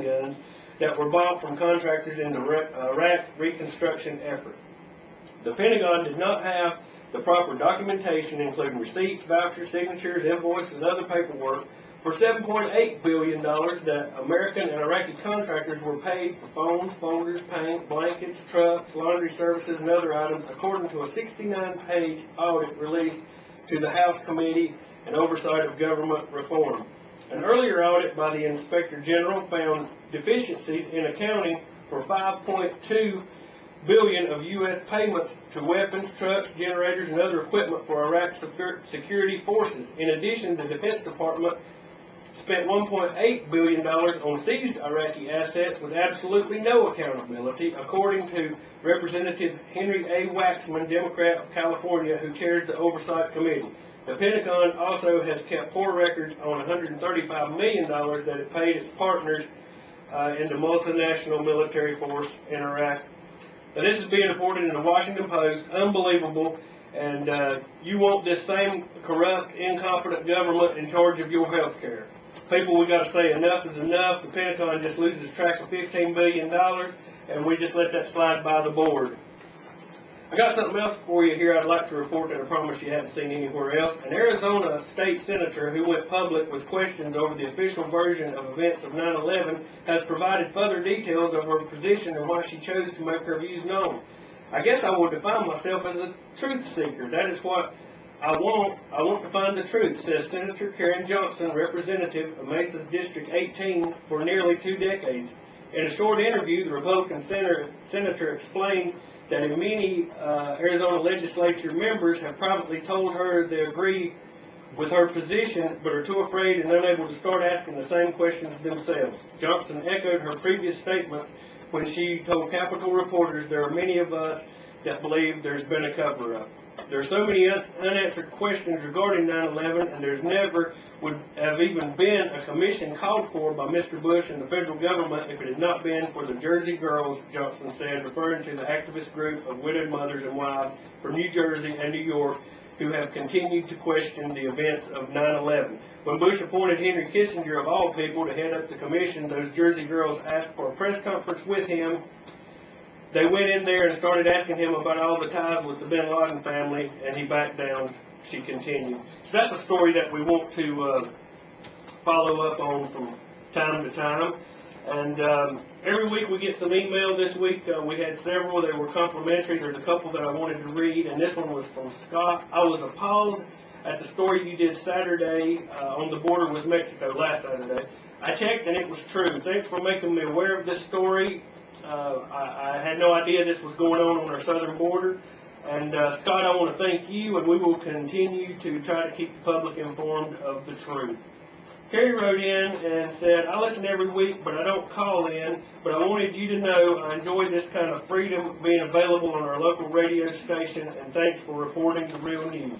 guns that were bought from contractors in the Iraq reconstruction effort. The Pentagon did not have the proper documentation, including receipts, vouchers, signatures, invoices, and other paperwork for $7.8 billion that American and Iraqi contractors were paid for phones, folders, paint, blankets, trucks, laundry services, and other items, according to a 69-page audit released to the House Committee on Oversight of Government Reform. An earlier audit by the Inspector General found deficiencies in accounting for $5.2 billion of U.S. payments to weapons, trucks, generators, and other equipment for Iraq's security forces. In addition, the Defense Department spent $1.8 billion on seized Iraqi assets with absolutely no accountability, according to Representative Henry A. Waxman, Democrat of California, who chairs the Oversight Committee. The Pentagon also has kept poor records on $135 million that it paid its partners in the multinational military force in Iraq. Now, this is being reported in the Washington Post. Unbelievable. And you want this same corrupt, incompetent government in charge of your health care. People, we got to say enough is enough. The Pentagon just loses track of $15 billion, and we just let that slide by the board. I got something else for you here I'd like to report that I promise you haven't seen anywhere else. An Arizona state senator who went public with questions over the official version of events of 9/11 has provided further details of her position and why she chose to make her views known. I guess I would define myself as a truth seeker. That is what I want. I want to find the truth, says Senator Karen Johnson, representative of Mesa's District 18 for nearly 2 decades. In a short interview, the Republican senator explained that many Arizona legislature members have privately told her they agree with her position, but are too afraid and unable to start asking the same questions themselves. Johnson echoed her previous statements when she told Capitol reporters there are many of us that believe there's been a cover-up. There are so many unanswered questions regarding 9/11, and there's never would have even been a commission called for by Mr. Bush and the federal government if it had not been for the Jersey Girls, Johnson said, referring to the activist group of widowed mothers and wives from New Jersey and New York who have continued to question the events of 9/11. When Bush appointed Henry Kissinger, of all people, to head up the commission, those Jersey girls asked for a press conference with him. They went in there and started asking him about all the ties with the bin Laden family, and he backed down, she continued. So that's a story that we want to follow up on from time to time. And every week we get some email. This week we had several. They were complimentary. There's a couple that I wanted to read, and this one was from Scott. I was appalled at the story you did Saturday on the border with Mexico, last Saturday. I checked and it was true. Thanks for making me aware of this story. I had no idea this was going on our southern border. And Scott, I want to thank you, and we will continue to try to keep the public informed of the truth. Carrie wrote in and said, I listen every week, but I don't call in, but I wanted you to know I enjoy this kind of freedom being available on our local radio station, and thanks for reporting the real news.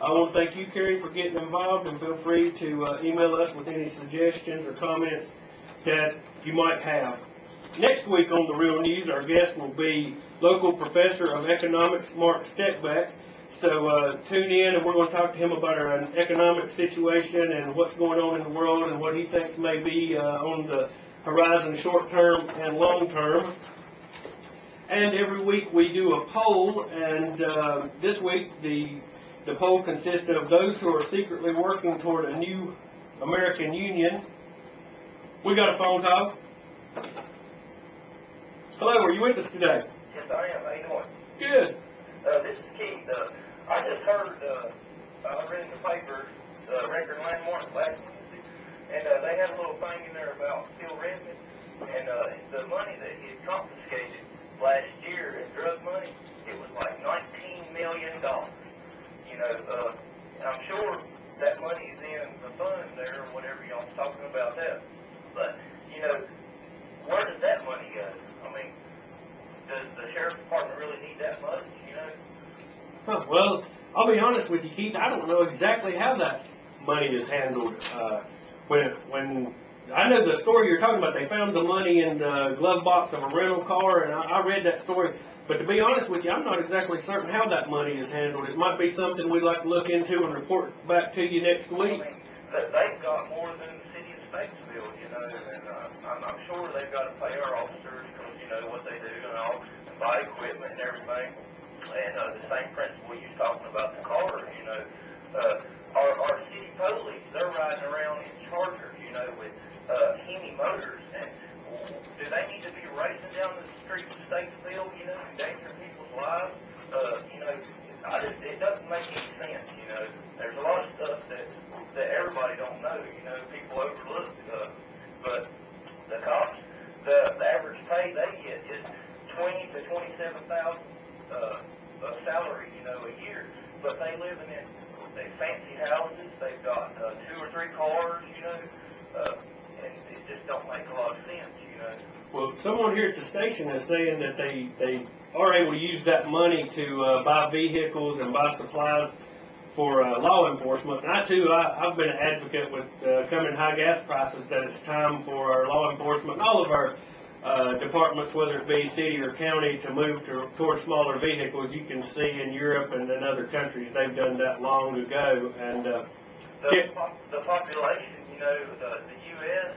I want to thank you, Carrie, for getting involved, and feel free to email us with any suggestions or comments that you might have. Next week on The Real News, our guest will be local professor of economics, Mark Steckback. So tune in, and we're going to talk to him about our economic situation and what's going on in the world and what he thinks may be on the horizon short term and long term. And every week we do a poll, and this week the poll consists of those who are secretly working toward a new American Union. We got a phone call. Hello, are you with us today? Yes, I am. How you doing? Good. This is Keith. I just heard, I read in the paper, Record Landmark last Wednesday, and they had a little thing in there about Phil Redmond, and the money that he had confiscated last year in drug money, it was like $19 million. You know, and I'm sure that money is in the fund there, or whatever y'all was talking about that. But, you know, where does that money go? I mean, does the sheriff's department really need that much, you know? Huh, well, I'll be honest with you, Keith, I don't know exactly how that money is handled. When I know the story you're talking about, they found the money in the glove box of a rental car, and I read that story. But to be honest with you, I'm not exactly certain how that money is handled. It might be something we'd like to look into and report back to you next week. I mean, they've got more than the city of Statesville, you know. know, and I'm sure they've got to pay our officers because, you know, what they do and all, and buy equipment and everything. And the same principle you was talking about the cars, you know, our city police, they're riding around in Chargers, you know, with Hemi motors, and do they need to be racing down the streets of Statesville, you know, endangering people's lives? You know, it doesn't make any sense, you know. There's a lot of stuff that everybody don't know, you know, people overlook, but the cops, the average pay they get is $20,000 to $27,000 salary, you know, a year, but they live in fancy houses, they've got 2 or 3 cars, you know, and it just don't make a lot of sense, you know. Well, someone here at the station is saying that they are able to use that money to buy vehicles and buy supplies for law enforcement. And I've been an advocate with coming high gas prices that it's time for our law enforcement and all of our departments, whether it be city or county, to move towards smaller vehicles. You can see in Europe and in other countries they've done that long ago. And the population, you know, the U.S.,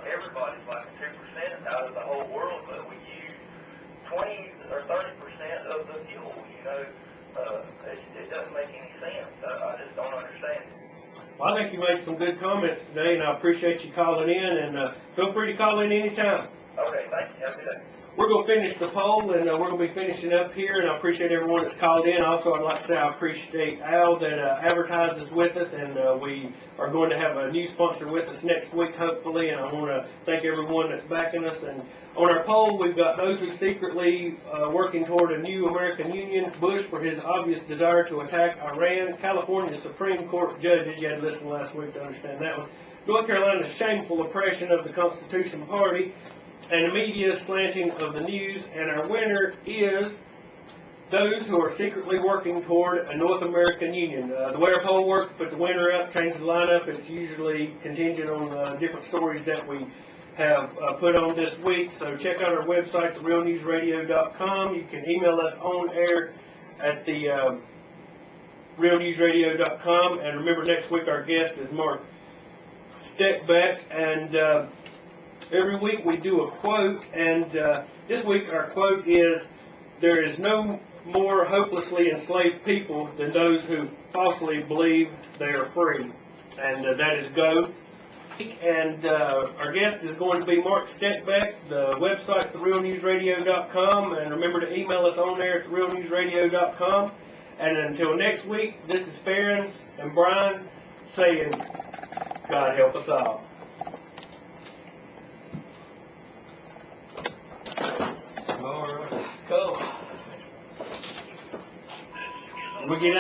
everybody's like 2% out of the whole world, but we use 20 or 30% of the fuel, you know. It doesn't make any sense. I just don't understand it. Well, I think you made some good comments today, and I appreciate you calling in, and feel free to call in anytime. Okay, thank you. Have a good day. We're going to finish the poll, and we're going to be finishing up here, and I appreciate everyone that's called in. Also, I'd like to say I appreciate Al that advertises with us, and we are going to have a new sponsor with us next week, hopefully, and I want to thank everyone that's backing us. And on our poll, we've got those who secretly working toward a new American Union, Bush for his obvious desire to attack Iran, California Supreme Court judges, you had to listen last week to understand that one, North Carolina's shameful oppression of the Constitution Party, and the media slanting of the news, and our winner is those who are secretly working toward a North American Union. The way our poll works, put the winner up, change the lineup. It's usually contingent on different stories that we have put on this week. So check out our website, therealnewsradio.com. You can email us on air at the realnewsradio.com. And remember, next week our guest is Mark Steckbeck, and every week we do a quote, and this week our quote is, "There is no more hopelessly enslaved people than those who falsely believe they are free." And that is Goethe. And our guest is going to be Mark Steckbeck. The website's therealnewsradio.com, and remember to email us on there at therealnewsradio.com. And until next week, this is Farron and Brian saying, God help us all. All right. Cool. We get out.